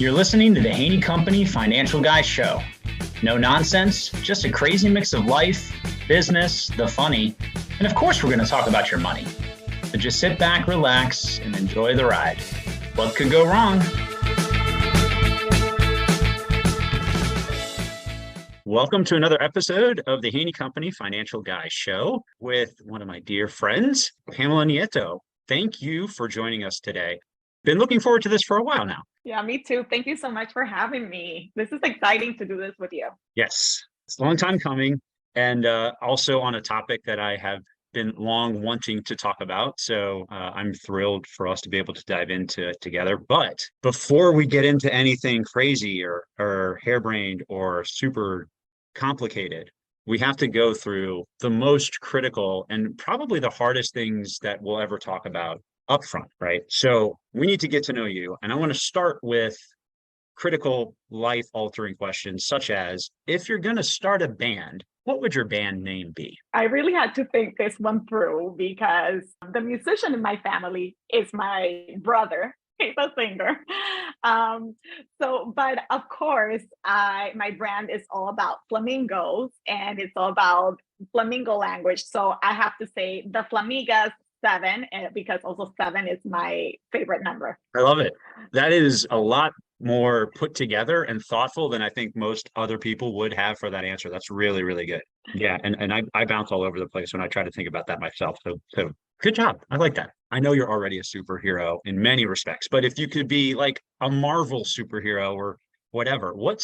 You're listening to the Haney Company Financial Guy Show. No nonsense, just a crazy mix of life, business, the funny, and of course we're going to talk about your money. So just sit back, relax, and enjoy the ride. What could go wrong? Welcome to another episode of the Haney Company Financial Guy Show with one of my dear friends, Pamela Nieto. Thank you for joining us today. Been looking forward to this for a while now. Yeah, me too. Thank you so much for having me. This is exciting to do this with you. Yes, it's a long time coming, and also on a topic that I have been long wanting to talk about. So I'm thrilled for us to be able to dive into it together. But before we get into anything crazy or harebrained or super complicated, we have to go through the most critical and probably the hardest things that we'll ever talk about upfront, right? So we need to get to know you. And I want to start with critical life-altering questions, such as, if you're going to start a band, what would your band name be? I really had to think this one through because the musician in my family is my brother. He's a singer. But of course, my brand is all about flamingos and it's all about flamingo language. So I have to say the Flamigas 7, because also 7 is my favorite number. I love it. That is a lot more put together and thoughtful than I think most other people would have for that answer. That's really, really good. Yeah, and I bounce all over the place when I try to think about that myself. So good job. I like that. I know you're already a superhero in many respects, but if you could be like a Marvel superhero or whatever, what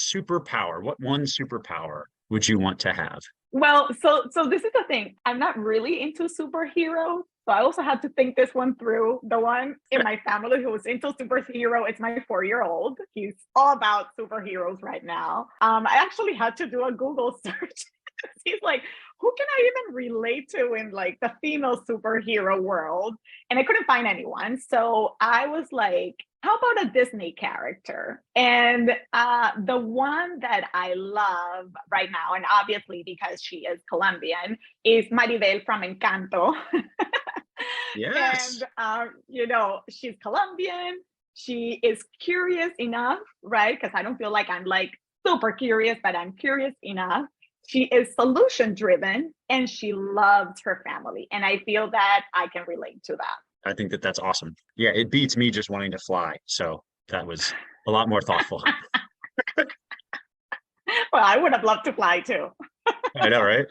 one superpower would you want to have? Well, so this is the thing. I'm not really into superheroes. So I also had to think this one through. The one in my family who was into superhero, it's my 4-year-old. He's all about superheroes right now. I actually had to do a Google search. He's like, who can I even relate to in like the female superhero world? And I couldn't find anyone. So I was like, how about a Disney character? And the one that I love right now, and obviously because she is Colombian, is Maribel from Encanto. Yes. And, she's Colombian. She is curious enough, right? Because I don't feel like I'm like super curious, but I'm curious enough. She is solution driven and she loves her family. And I feel that I can relate to that. I think that's awesome. Yeah, it beats me just wanting to fly. So that was a lot more thoughtful. Well, I would have loved to fly too. I know, right?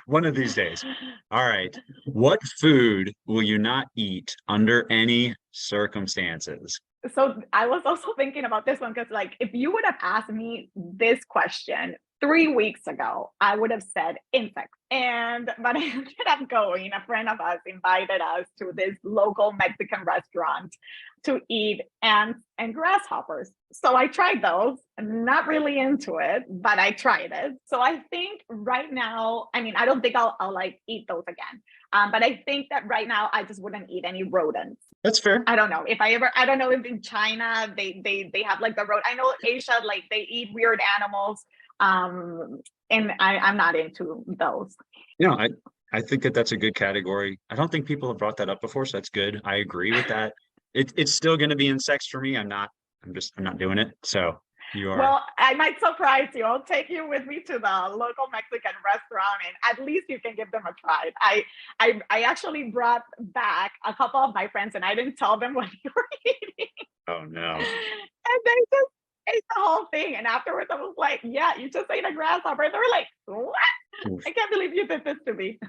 One of these days. All right. What food will you not eat under any circumstances? So I was also thinking about this one because, like, if you would have asked me this question 3 weeks ago, I would have said insects. But I ended up going. A friend of us invited us to this local Mexican restaurant to eat ants and grasshoppers. So I tried those. I'm not really into it, but I tried it. So I think right now, I mean, I don't think I'll like eat those again. But I think that right now I just wouldn't eat any rodents. That's fair. I don't know I don't know if in China they have like the road. I know Asia, like they eat weird animals. And I'm not into those. I think that's a good category. I don't think people have brought that up before, so that's good. I agree with that. It's still going to be insects for me. I'm not doing it. So you are. Well, I might surprise you. I'll take you with me to the local Mexican restaurant, and at least you can give them a try. I actually brought back a couple of my friends, and I didn't tell them what you were eating. Oh no! And they just ate the whole thing. And afterwards, I was like, "Yeah, you just ate a grasshopper." And they were like, "What? Oof. I can't believe you did this to me."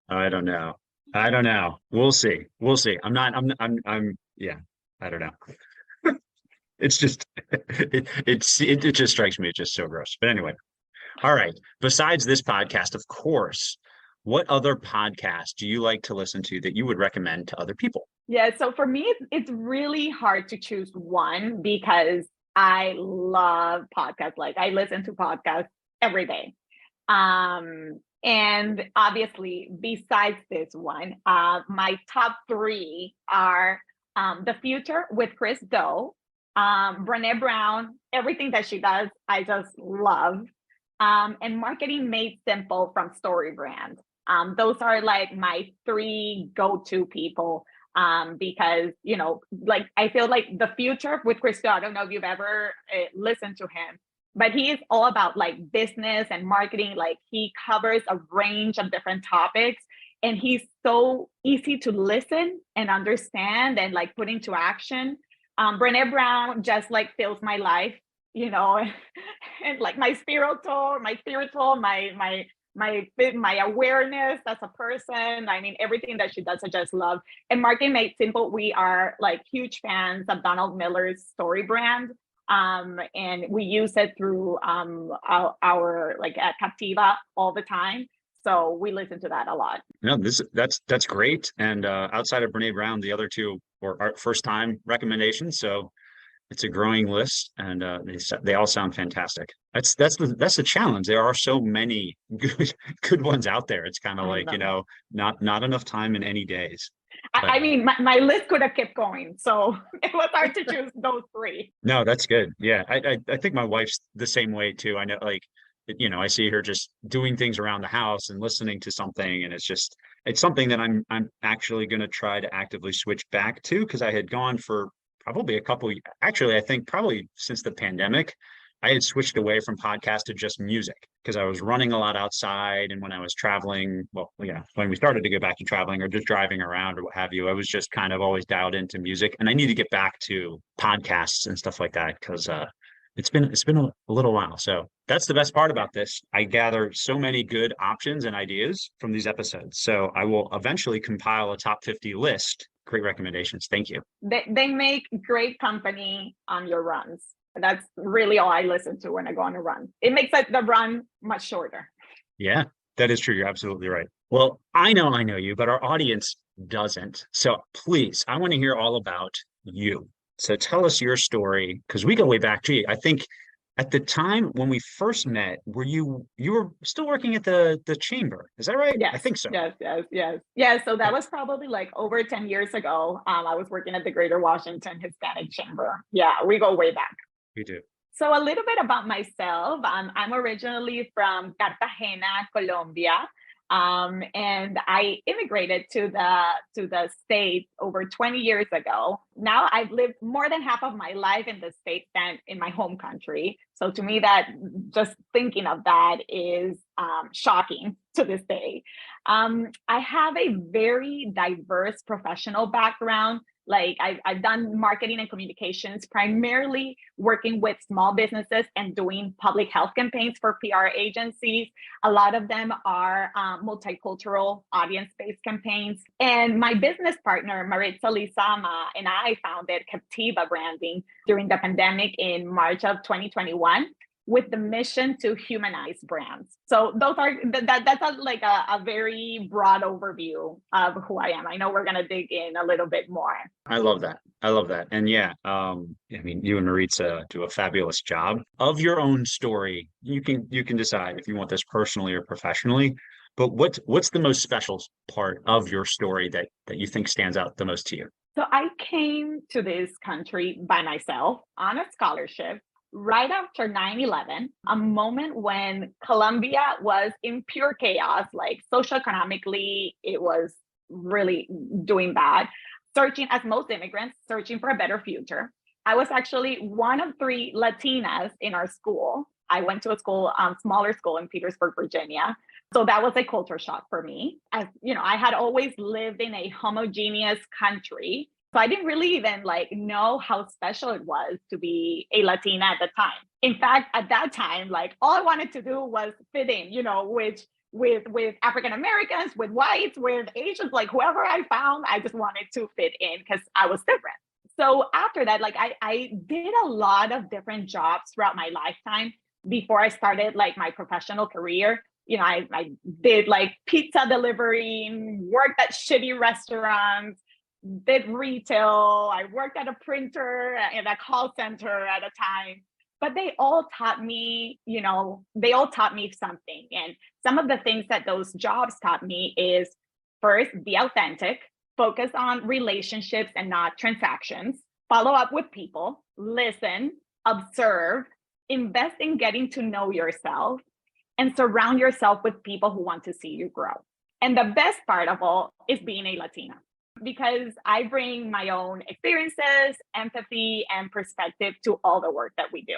I don't know. We'll see. Yeah, I don't know. It's just, it just strikes me. It's just so gross. But anyway, all right. Besides this podcast, of course, what other podcasts do you like to listen to that you would recommend to other people? Yeah. So for me, it's really hard to choose one because I love podcasts. Like I listen to podcasts every day. And obviously, besides this one, my top 3 are The Future with Chris Do, Brené Brown, everything that she does, I just love. And Marketing Made Simple from Story Brand. Those are like my 3 go-to people because, like, I feel like the future with Christo, I don't know if you've ever listened to him, but he is all about like business and marketing. Like, he covers a range of different topics, and he's so easy to listen and understand and like put into action. Brene Brown just like fills my life, and like my spiritual, my awareness as a person. I mean, everything that she does, I just love. And Marketing Made Simple, we are like huge fans of Donald Miller's story brand. And we use it through our like at Captiva all the time. So we listen to that a lot. No, that's great. And outside of Brene Brown, the other two were our first time recommendations. So it's a growing list, and they all sound fantastic. That's the challenge. There are so many good ones out there. It's kind of like, not enough time in any days. I mean, my list could have kept going, so it was hard to choose those three. No, that's good. Yeah, I think my wife's the same way too. I know, like, I see her just doing things around the house and listening to something, and it's something that I'm actually going to try to actively switch back to, because I had gone for probably actually, I think probably since the pandemic, I had switched away from podcast to just music, because I was running a lot outside. And when I was traveling, when we started to go back to traveling or just driving around or what have you, I was just kind of always dialed into music. And I need to get back to podcasts and stuff like that, because it's been a little while. So that's the best part about this. I gather so many good options and ideas from these episodes. So I will eventually compile a top 50 list. Great recommendations. Thank you. They make great company on your runs. That's really all I listen to when I go on a run. It makes the run much shorter. Yeah, that is true. You're absolutely right. Well, I know you, but our audience doesn't. So please, I want to hear all about you. So tell us your story, because we go way back. Gee, I think at the time when we first met, you were still working at the chamber? Is that right? Yes. I think so. Yes. So that was probably like over 10 years ago. I was working at the Greater Washington Hispanic Chamber. Yeah, we go way back. We do. So a little bit about myself. I'm originally from Cartagena, Colombia. And I immigrated to the States over 20 years ago. Now I've lived more than half of my life in the States than in my home country. So to me, that just thinking of that is shocking to this day. I have a very diverse professional background. Like I've done marketing and communications, primarily working with small businesses and doing public health campaigns for PR agencies. A lot of them are multicultural audience-based campaigns. And my business partner, Maritza Lizama, and I founded Captiva Branding during the pandemic in March of 2021. With the mission to humanize brands. So those are that's a very broad overview of who I am. I know we're gonna dig in a little bit more. I love that. And yeah, I mean, you and Maritza do a fabulous job. Of your own story, you can decide if you want this personally or professionally. But what's the most special part of your story that you think stands out the most to you? So I came to this country by myself on a scholarship right after 9/11, a moment when Colombia was in pure chaos, like socioeconomically, it was really doing bad, searching, as most immigrants, searching for a better future. I was actually one of 3 Latinas in our school. I went to a smaller school in Petersburg, Virginia. So that was a culture shock for me. As you know, I had always lived in a homogeneous country. So I didn't really even know how special it was to be a Latina at the time. In fact, at that time, all I wanted to do was fit in, with African Americans, with whites, with Asians, whoever I found, I just wanted to fit in because I was different. So after that, I did a lot of different jobs throughout my lifetime before I started my professional career. I did pizza delivery, worked at shitty restaurants, did retail. I worked at a printer and a call center at a time, but they all taught me, something. And some of the things that those jobs taught me is, first, be authentic, focus on relationships and not transactions, follow up with people, listen, observe, invest in getting to know yourself, and surround yourself with people who want to see you grow. And the best part of all is being a Latina. because I bring my own experiences, empathy, and perspective to all the work that we do.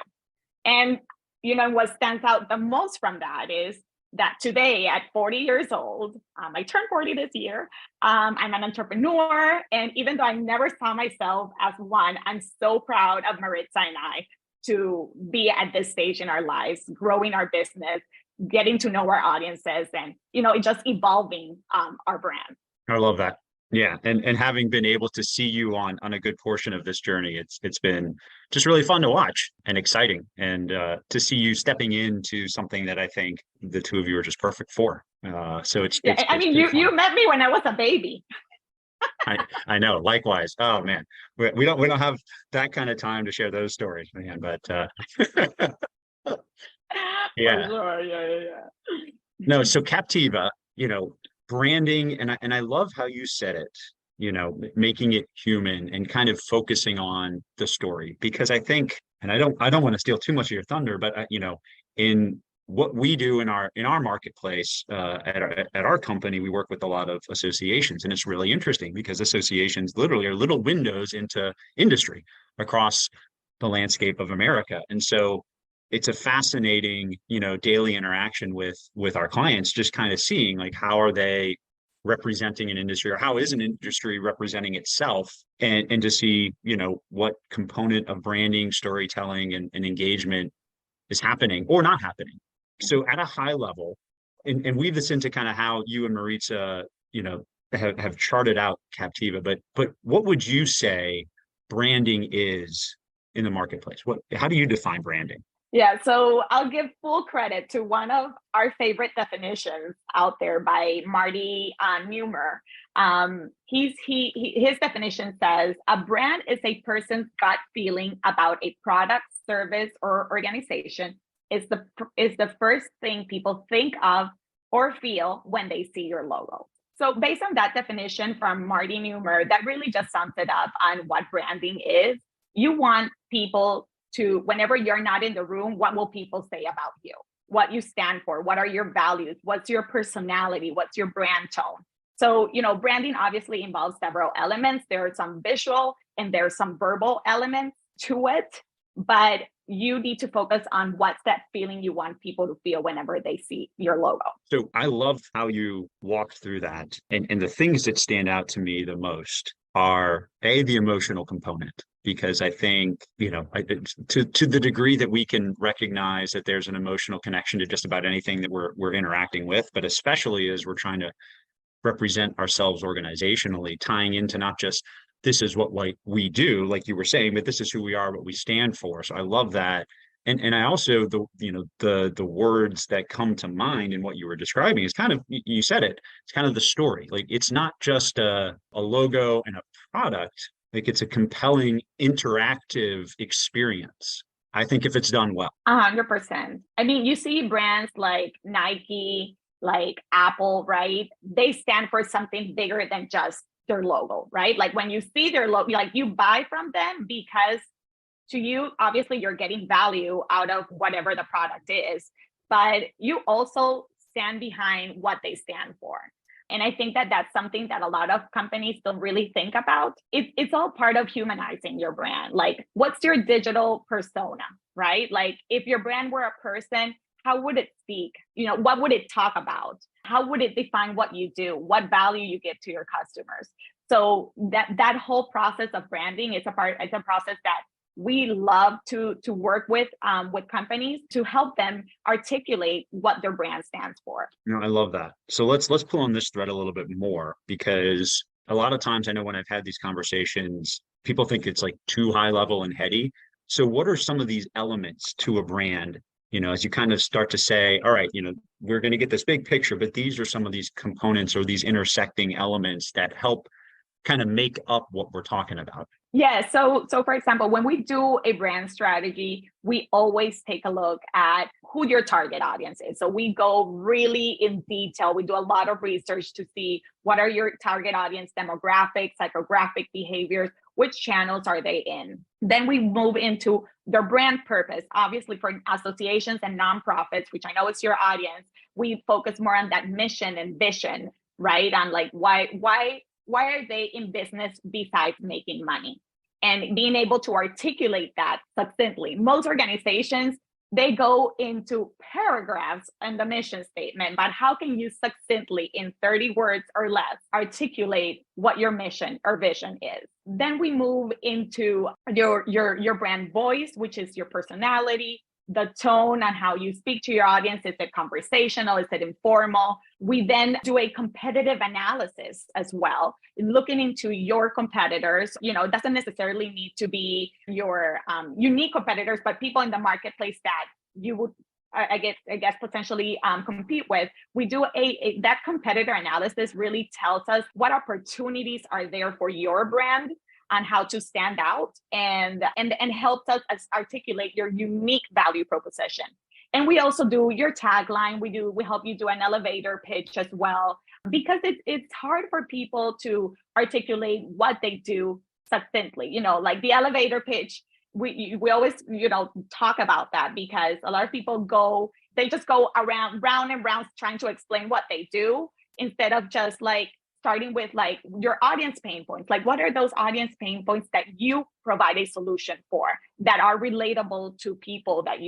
And, what stands out the most from that is that today at 40 years old, I turned 40 this year, I'm an entrepreneur. And even though I never saw myself as one, I'm so proud of Maritza and I to be at this stage in our lives, growing our business, getting to know our audiences, and, just evolving our brand. I love that. Yeah. And having been able to see you on a good portion of this journey, it's been just really fun to watch and exciting. And to see you stepping into something that I think the two of you are just perfect for. So it's you met me when I was a baby. I know. Likewise. Oh man. We don't have that kind of time to share those stories, man. But yeah. For sure. Yeah. No, so Captiva, branding, and I love how you said it, making it human and kind of focusing on the story, because I think, and I don't want to steal too much of your thunder, but in what we do in our marketplace, at our company, we work with a lot of associations, and it's really interesting because associations literally are little windows into industry across the landscape of America. And so it's a fascinating, daily interaction with our clients, just kind of seeing like how are they representing an industry, or how is an industry representing itself, and to see, what component of branding, storytelling, and engagement is happening or not happening. So at a high level, and weave this into kind of how you and Maritza, have charted out Captiva, but what would you say branding is in the marketplace? How do you define branding? Yeah, so I'll give full credit to one of our favorite definitions out there by Marty Neumer. His definition says a brand is a person's gut feeling about a product, service, or organization. Is the first thing people think of or feel when they see your logo. So based on that definition from Marty Neumer, that really just sums it up on what branding is. You want people to, whenever you're not in the room, what will people say about you? What you stand for? What are your values? What's your personality? What's your brand tone? So, branding obviously involves several elements. There are some visual and there's some verbal elements to it, but you need to focus on what's that feeling you want people to feel whenever they see your logo. So I love how you walked through that. And the things that stand out to me the most are the emotional component, because I think, to the degree that we can recognize that there's an emotional connection to just about anything that we're interacting with, but especially as we're trying to represent ourselves organizationally, tying into not just this is what we do, like you were saying, but this is who we are, what we stand for. So I love that. And I also, the words that come to mind in what you were describing is kind of, you said it, it's kind of the story. Like it's not just a logo and a product, like it's a compelling interactive experience. I think if it's done well. 100%. I mean, you see brands like Nike, like Apple, right? They stand for something bigger than just their logo, right? Like when you see their logo, like you buy from them because to you, obviously you're getting value out of whatever the product is, but you also stand behind what they stand for. And I think that that's something that a lot of companies don't really think about. It's all part of humanizing your brand. Like, what's your digital persona, right? Like, if your brand were a person, how would it speak? What would it talk about? How would it define what you do? What value you give to your customers? So that whole process of branding, it's a process that we love to work with companies to help them articulate what their brand stands for. I love that. So let's pull on this thread a little bit more, because a lot of times I know when I've had these conversations, people think it's like too high level and heady. So what are some of these elements to a brand, as you kind of start to say, all right, we're going to get this big picture, but these are some of these components or these intersecting elements that help kind of make up what we're talking about? Yeah. So for example, when we do a brand strategy, we always take a look at who your target audience is. So we go really in detail. We do a lot of research to see what are your target audience demographics, psychographic behaviors, which channels are they in. Then we move into their brand purpose. Obviously, for associations and nonprofits, which I know is your audience, we focus more on that mission and vision, right? On like why why are they in business besides making money? And being able to articulate that succinctly. Most organizations, they go into paragraphs in the mission statement, but how can you succinctly in 30 words or less articulate what your mission or vision is? Then we move into your brand voice, which is your personality, the tone and how you speak to your audience. Is it conversational? Is it informal? We then do a competitive analysis as well, looking into your competitors. It doesn't necessarily need to be your unique competitors, but people in the marketplace that you would, I guess potentially compete with. We do that competitor analysis really tells us what opportunities are there for your brand on how to stand out and helps us articulate your unique value proposition. And we also do your tagline. We help you do an elevator pitch as well, because it's hard for people to articulate what they do succinctly. Like the elevator pitch, we always talk about that, because a lot of people just go around round and round trying to explain what they do, instead of just like starting with like your audience pain points. Like, what are those audience pain points that you provide a solution for, that are relatable to people that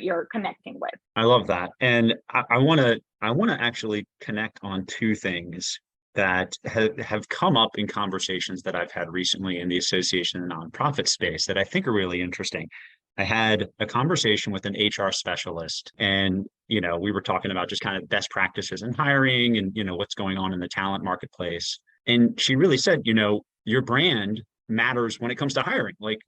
you're connecting with? I love that. And I want to actually connect on two things that have come up in conversations that I've had recently in the association and nonprofit space that I think are really interesting. I had a conversation with an HR specialist, and we were talking about just kind of best practices in hiring and what's going on in the talent marketplace. And she really said, your brand matters when it comes to hiring. Like,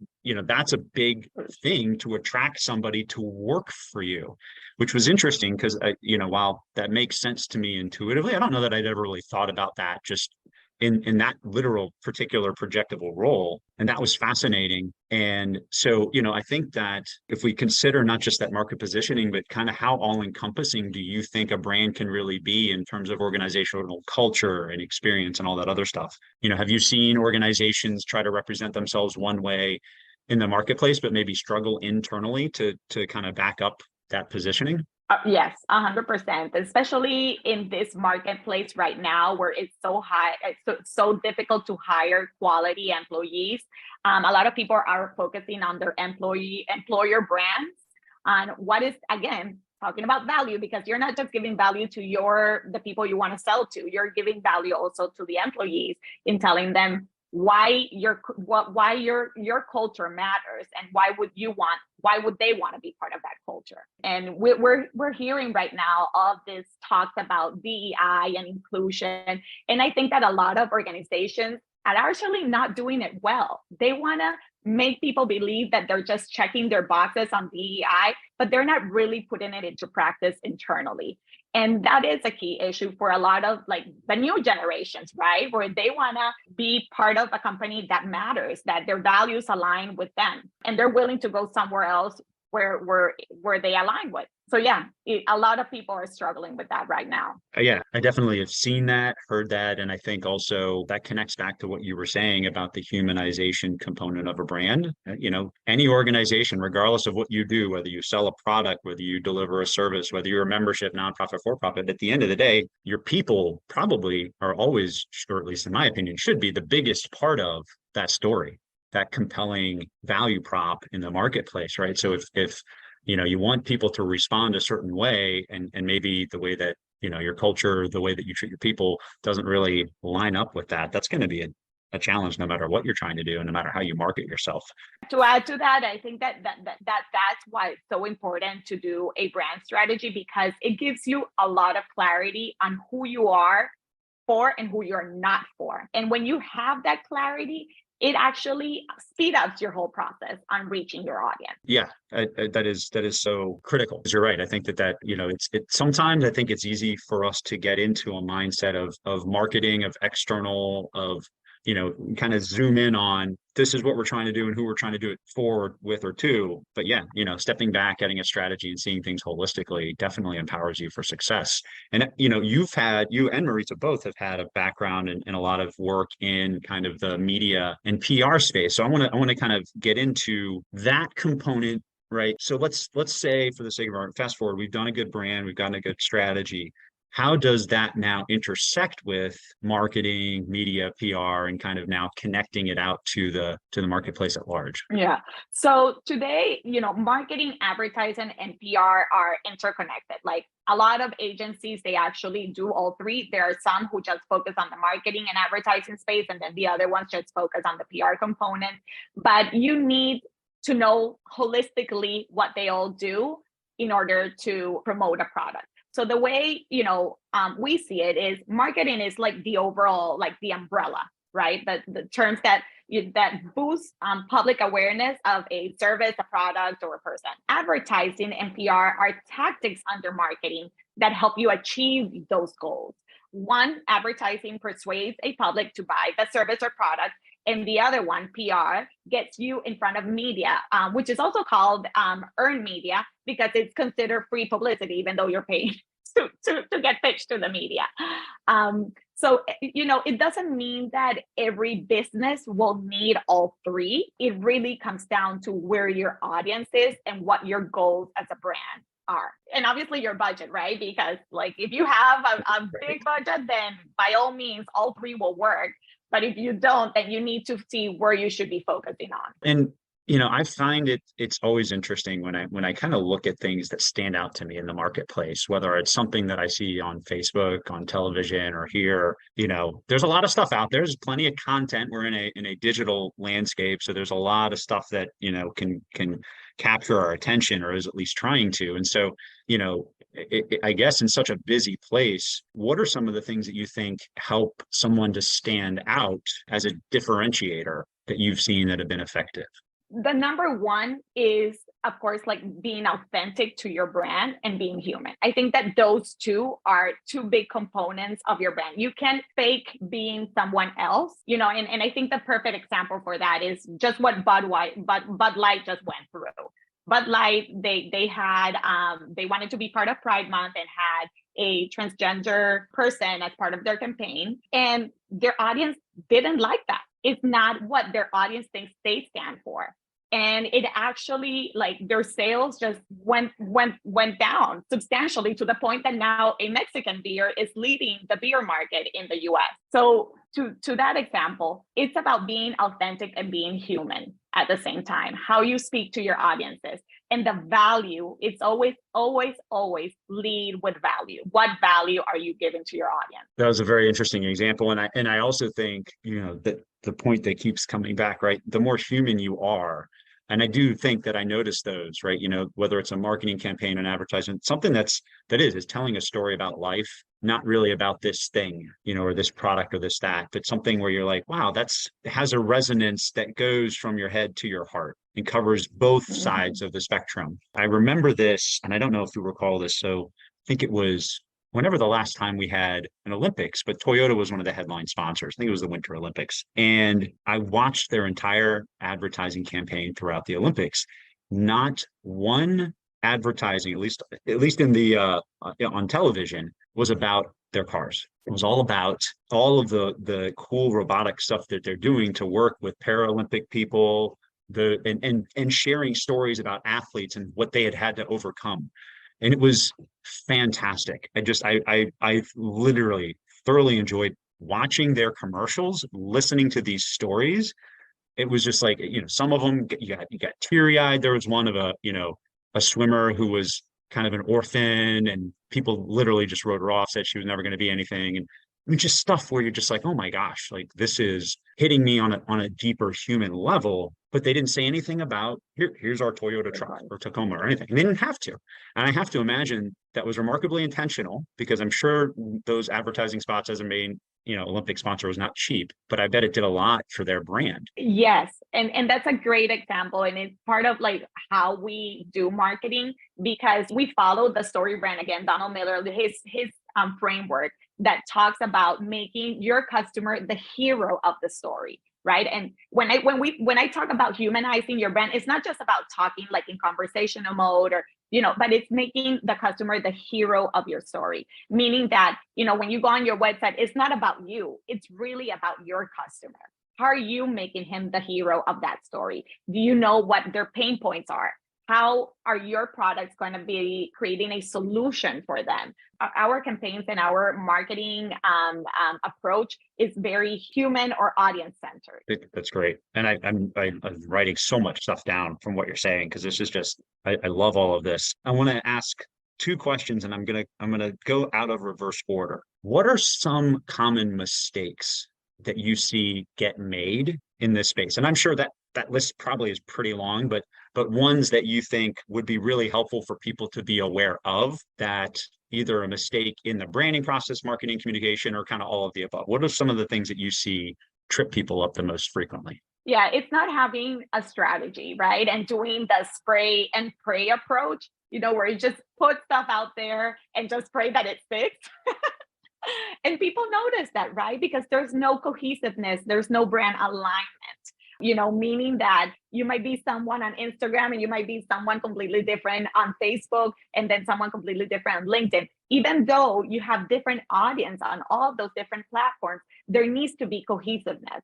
that's a big thing to attract somebody to work for you, which was interesting because, while that makes sense to me intuitively, I don't know that I'd ever really thought about that just in that literal particular projectable role. And that was fascinating. And so, I think that if we consider not just that market positioning, but kind of how all encompassing do you think a brand can really be in terms of organizational culture and experience and all that other stuff? Have you seen organizations try to represent themselves one way in the marketplace, but maybe struggle internally to kind of back up that positioning? Yes, 100%, especially in this marketplace right now where it's so high, it's so difficult to hire quality employees. A lot of people are focusing on their employer brands, on what is, again, talking about value, because you're not just giving value to the people you want to sell to, you're giving value also to the employees in telling them why your culture matters, and why would they want to be part of that culture. And we're hearing right now all of this talks about DEI and inclusion, and I think that a lot of organizations are actually not doing it well. They want to make people believe that they're just checking their boxes on DEI, but they're not really putting it into practice internally. And that is a key issue for a lot of like the new generations, right? Where they want to be part of a company that matters, that their values align with them, and they're willing to go somewhere else where they align with. So yeah, a lot of people are struggling with that right now. Yeah, I definitely have seen that, heard that. And I think also that connects back to what you were saying about the humanization component of a brand. Any organization, regardless of what you do, whether you sell a product, whether you deliver a service, whether you're a membership, nonprofit, for-profit, at the end of the day, your people probably are always, or at least in my opinion, should be the biggest part of that story, that compelling value prop in the marketplace, right? So if you want people to respond a certain way, and maybe the way that your culture, the way that you treat your people doesn't really line up with that, that's going to be a challenge no matter what you're trying to do and no matter how you market yourself. To add to that, I think that's why it's so important to do a brand strategy, because it gives you a lot of clarity on who you are for and who you're not for. And when you have that clarity, it actually speed ups your whole process on reaching your audience. Yeah, that is so critical. You're right. I think that it's sometimes I think it's easy for us to get into a mindset of marketing, of external, of kind of zoom in on this is what we're trying to do and who we're trying to do it for, with, or to. But yeah, stepping back, getting a strategy and seeing things holistically definitely empowers you for success. And you and Marita both have had a background in a lot of work in kind of the media and PR space. So I want to kind of get into that component, right? So let's say, for the sake of our fast forward, we've done a good brand, we've gotten a good strategy. how does that now intersect with marketing, media, PR, and kind of now connecting it out to the marketplace at large? Yeah. So today, marketing, advertising, and PR are interconnected. Like a lot of agencies, they actually do all three. There are some who just focus on the marketing and advertising space, and then the other ones just focus on the PR component. But you need to know holistically what they all do in order to promote a product. So the way, we see it is marketing is like the overall, like the umbrella, right? The terms that boost public awareness of a service, a product, or a person. Advertising and PR are tactics under marketing that help you achieve those goals. One, advertising persuades a public to buy the service or product, and the other one, PR, gets you in front of media, which is also called earned media, because it's considered free publicity, even though you're paying to get pitched to the media. So, it doesn't mean that every business will need all three. It really comes down to where your audience is and what your goals as a brand are. And obviously your budget, right? Because like if you have a big budget, then by all means, all three will work. But if you don't, then you need to see where you should be focusing on. And I find it's always interesting when I kind of look at things that stand out to me in the marketplace, whether it's something that I see on Facebook, on television, or here. There's a lot of stuff out there. There's plenty of content. We're in a digital landscape, so there's a lot of stuff that can capture our attention, or is at least trying to. And so, I guess in such a busy place, what are some of the things that you think help someone to stand out as a differentiator that you've seen that have been effective? The number one is, of course, like being authentic to your brand and being human. I think that those two are two big components of your brand. You can't fake being someone else, and I think the perfect example for that is just what Bud Light just went through. Bud Light, they wanted to be part of Pride Month and had a transgender person as part of their campaign, and their audience didn't like that. It's not what their audience thinks they stand for. And it actually, like, their sales just went down substantially, to the point that now a Mexican beer is leading the beer market in the US. So to that example, it's about being authentic and being human at the same time. How you speak to your audiences and the value, it's always lead with value. What value are you giving to your audience? That was a very interesting example. And I also think, that the point that keeps coming back, right? The more human you are, and I do think that I notice those, right? Whether it's a marketing campaign, an advertisement, something that is telling a story about life, not really about this thing, or this product or this, that, but something where you're like, wow, has a resonance that goes from your head to your heart and covers both sides of the spectrum. I remember this, and I don't know if you recall this. So I think it was whenever the last time we had an Olympics, but Toyota was one of the headline sponsors. I think it was the Winter Olympics. And I watched their entire advertising campaign throughout the Olympics. Not one advertising, at least in the on television, was about their cars. It was all about all of the cool robotic stuff that they're doing to work with Paralympic people, and sharing stories about athletes and what they had to overcome. And it was fantastic. I literally thoroughly enjoyed watching their commercials, listening to these stories. It was just like, some of them you got teary-eyed. There was one of a swimmer who was kind of an orphan, and people literally just wrote her off, said she was never going to be anything. And I mean, just stuff where you're just like, oh my gosh, like this is hitting me on a deeper human level. But they didn't say anything about here's our Toyota truck or Tacoma or anything. And they didn't have to. And I have to imagine that was remarkably intentional, because I'm sure those advertising spots as a main, Olympic sponsor was not cheap, but I bet it did a lot for their brand. Yes. And that's a great example. And it's part of like how we do marketing, because we follow the story brand, again, Donald Miller, his framework that talks about making your customer the hero of the story. Right. And when I talk about humanizing your brand, it's not just about talking like in conversational mode or, but it's making the customer the hero of your story. Meaning that, when you go on your website, it's not about you. It's really about your customer. How are you making him the hero of that story? Do you know what their pain points are? how are your products going to be creating a solution for them? Our campaigns and our marketing approach is very human or audience centered. That's great. And I'm writing so much stuff down from what you're saying, because this is just, I love all of this. I want to ask two questions, and I'm gonna go out of reverse order. What are some common mistakes that you see get made in this space? And I'm sure that that list probably is pretty long, but ones that you think would be really helpful for people to be aware of, that either a mistake in the branding process, marketing, communication, or kind of all of the above. What are some of the things that you see trip people up the most frequently? Yeah, it's not having a strategy, right? And doing the spray and pray approach, where you just put stuff out there and just pray that it sticks. And people notice that, right? Because there's no cohesiveness, there's no brand alignment, meaning that you might be someone on Instagram and you might be someone completely different on Facebook, and then someone completely different on LinkedIn. Even though you have different audience on all of those different platforms, there needs to be cohesiveness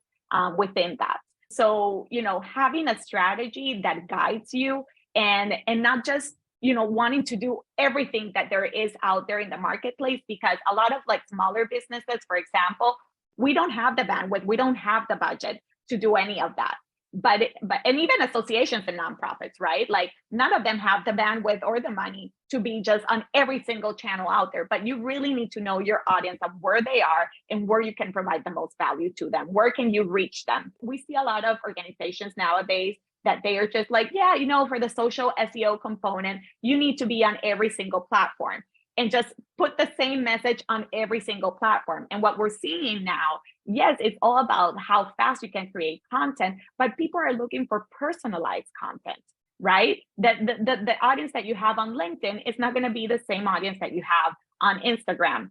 within that. So, having a strategy that guides you, and not just wanting to do everything that there is out there in the marketplace, because a lot of like smaller businesses, for example, we don't have the bandwidth, we don't have the budget to do any of that. But and even associations and nonprofits, right? Like none of them have the bandwidth or the money to be just on every single channel out there. But you really need to know your audience of where they are and where you can provide the most value to them. Where can you reach them? We see a lot of organizations nowadays that they are just like, yeah, for the social SEO component, you need to be on every single platform, and just put the same message on every single platform. And what we're seeing now, yes, it's all about how fast you can create content, but people are looking for personalized content, right? That the audience that you have on LinkedIn is not going to be the same audience that you have on Instagram.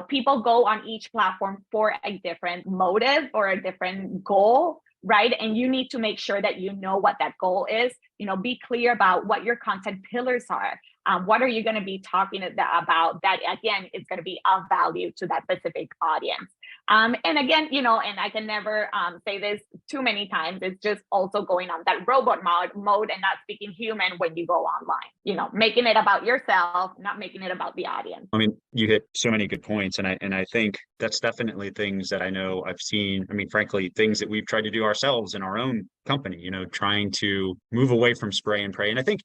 People go on each platform for a different motive or a different goal, right? And you need to make sure that you know what that goal is. Be clear about what your content pillars are. What are you going to be talking about that, again, is going to be of value to that specific audience? And again, and I can never say this too many times, it's just also going on that robot mode and not speaking human when you go online, making it about yourself, not making it about the audience. I mean, you hit so many good points, and I think that's definitely things that I know I've seen. I mean, frankly, things that we've tried to do ourselves in our own company, trying to move away from spray and pray. And I think,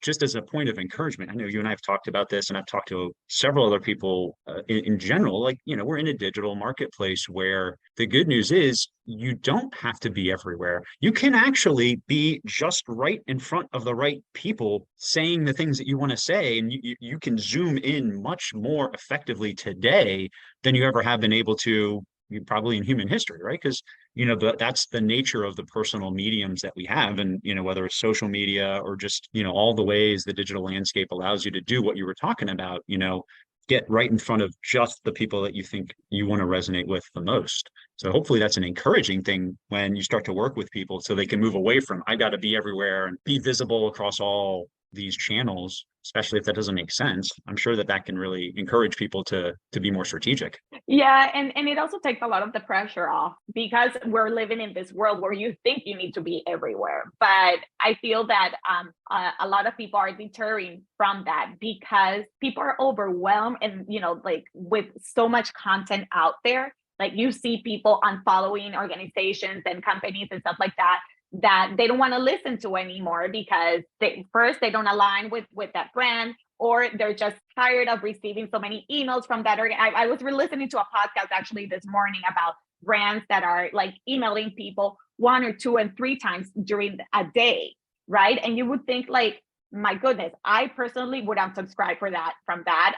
just as a point of encouragement, I know you and I have talked about this, and I've talked to several other people in general, like, we're in a digital marketplace where the good news is you don't have to be everywhere. You can actually be just right in front of the right people saying the things that you want to say, and you can zoom in much more effectively today than you ever have been able to, probably in human history, right? Because that's the nature of the personal mediums that we have, and whether it's social media or just all the ways the digital landscape allows you to do what you were talking about, get right in front of just the people that you think you want to resonate with the most. So hopefully that's an encouraging thing when you start to work with people, so they can move away from, I got to be everywhere and be visible across all these channels, especially if that doesn't make sense. I'm sure that can really encourage people to be more strategic. Yeah, and it also takes a lot of the pressure off, because we're living in this world where you think you need to be everywhere. But I feel that a lot of people are deterring from that, because people are overwhelmed and like with so much content out there. Like you see people unfollowing organizations and companies and stuff like that they don't want to listen to anymore, because they don't align with that brand, or they're just tired of receiving so many emails from that. I was listening to a podcast actually this morning about brands that are like emailing people 1 or 2 and 3 times during a day, right? And you would think like, my goodness, I personally would unsubscribe from that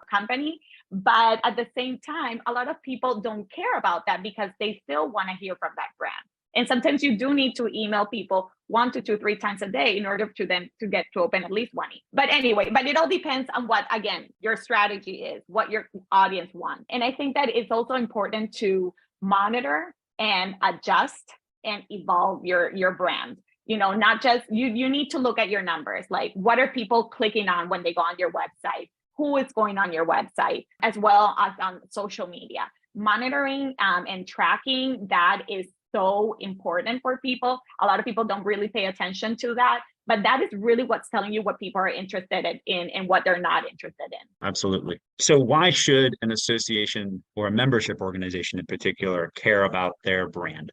company. But at the same time, a lot of people don't care about that, because they still want to hear from that brand. And sometimes you do need to email people 1 to 2, 3 times a day in order to them to get to open at least one. But anyway, it all depends on what, again, your strategy is, what your audience wants. And I think that it's also important to monitor and adjust and evolve your brand. Not just, you need to look at your numbers, like what are people clicking on when they go on your website? Who is going on your website, as well as on social media. Monitoring and tracking, that is so important for people. A lot of people don't really pay attention to that, but that is really what's telling you what people are interested in and what they're not interested in. Absolutely. So why should an association or a membership organization in particular care about their brand?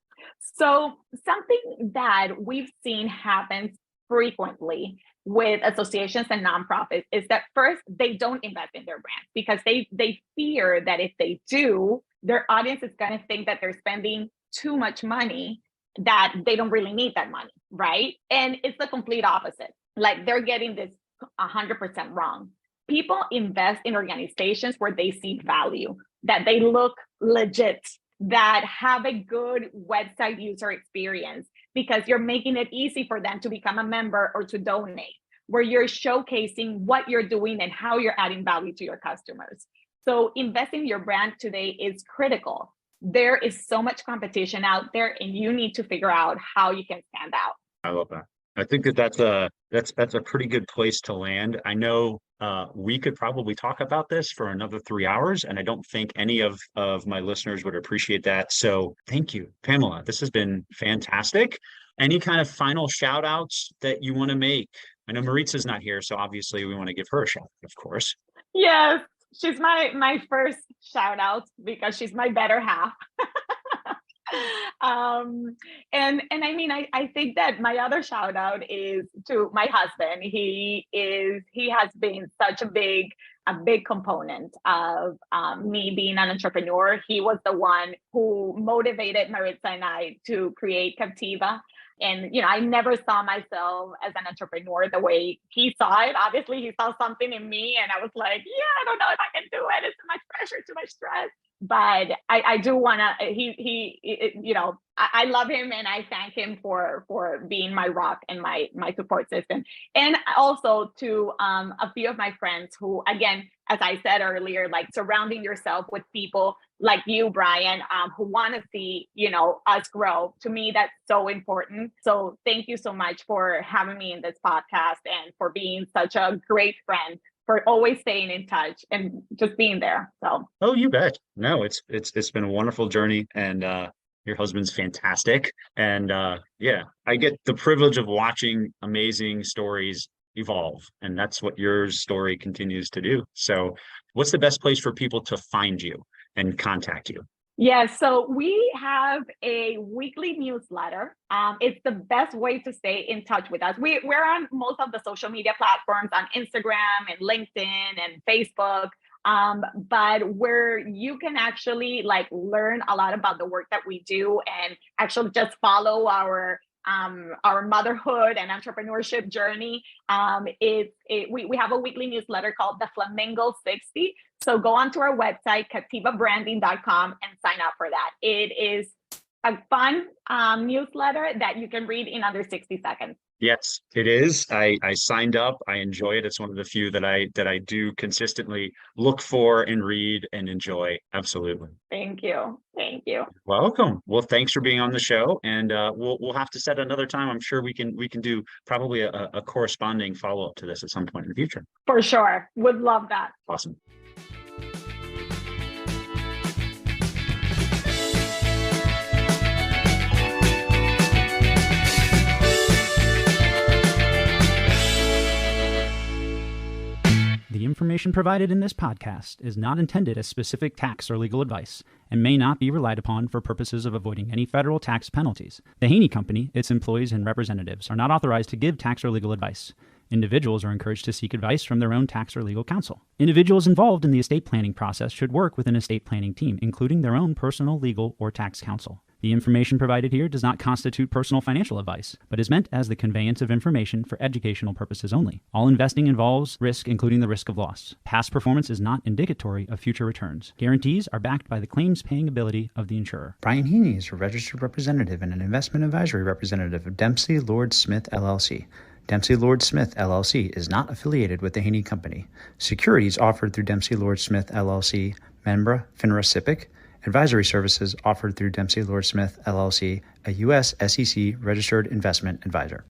So something that we've seen happen frequently with associations and nonprofits is that first, they don't invest in their brand because they fear that if they do, their audience is going to think that they're spending too much money, that they don't really need that money, right? And it's the complete opposite. Like they're getting this 100% wrong. People invest in organizations where they see value, that they look legit, that have a good website user experience, because you're making it easy for them to become a member or to donate, where you're showcasing what you're doing and how you're adding value to your customers. So investing in your brand today is critical. There is so much competition out there, and you need to figure out how you can stand out. I love that. I think that's a pretty good place to land. I know we could probably talk about this for another 3 hours, and I don't think any of my listeners would appreciate that. So thank you, Pamela. This has been fantastic. Any kind of final shout outs that you want to make? I know Maritza's not here, so obviously we want to give her a shout out, of course. Yes, she's my first shout out because she's my better half. And I mean, I think that my other shout out is to my husband. He has been such a big component of me being an entrepreneur. He was the one who motivated Maritza and I to create Captiva. And, I never saw myself as an entrepreneur the way he saw it. Obviously, he saw something in me, and I was like, yeah, I don't know if I can do it. It's too much pressure, too much stress. But I do want to, I love him, and I thank him for being my rock and my support system. And also to a few of my friends who, again, as I said earlier, like surrounding yourself with people like you, Brian, who want to see, us grow. To me, that's so important. So thank you so much for having me in this podcast and for being such a great friend, for always staying in touch and just being there. So, oh, you bet. No, it's been a wonderful journey, and your husband's fantastic. And yeah, I get the privilege of watching amazing stories evolve, and that's what your story continues to do. So, what's the best place for people to find you and contact you? Yeah, so we have a weekly newsletter. It's the best way to stay in touch with us. We're on most of the social media platforms, on Instagram and LinkedIn and Facebook, but where you can actually learn a lot about the work that we do and actually just follow our motherhood and entrepreneurship journey. We have a weekly newsletter called the Flamingo 60. So go onto our website, captivabranding.com, and sign up for that. It is a fun newsletter that you can read in under 60 seconds. Yes, it is. I signed up. I enjoy it. It's one of the few that I do consistently look for and read and enjoy. Absolutely. Thank you. Thank you. Welcome. Well, thanks for being on the show, and we'll have to set another time. I'm sure we can do probably a corresponding follow-up to this at some point in the future. For sure. Would love that. Awesome. The information provided in this podcast is not intended as specific tax or legal advice and may not be relied upon for purposes of avoiding any federal tax penalties. The Haney Company, its employees, and representatives are not authorized to give tax or legal advice. Individuals are encouraged to seek advice from their own tax or legal counsel. Individuals involved in the estate planning process should work with an estate planning team, including their own personal, legal, or tax counsel. The information provided here does not constitute personal financial advice, but is meant as the conveyance of information for educational purposes only. All investing involves risk, including the risk of loss. Past performance is not indicatory of future returns. Guarantees are backed by the claims-paying ability of the insurer. Brian Haney is a registered representative and an investment advisory representative of Dempsey Lord Smith, LLC. Dempsey Lord Smith, LLC is not affiliated with the Haney Company. Securities offered through Dempsey Lord Smith, LLC, Membra, FINRA SIPC. Advisory services offered through Dempsey Lord Smith, LLC, a U.S. SEC registered investment advisor.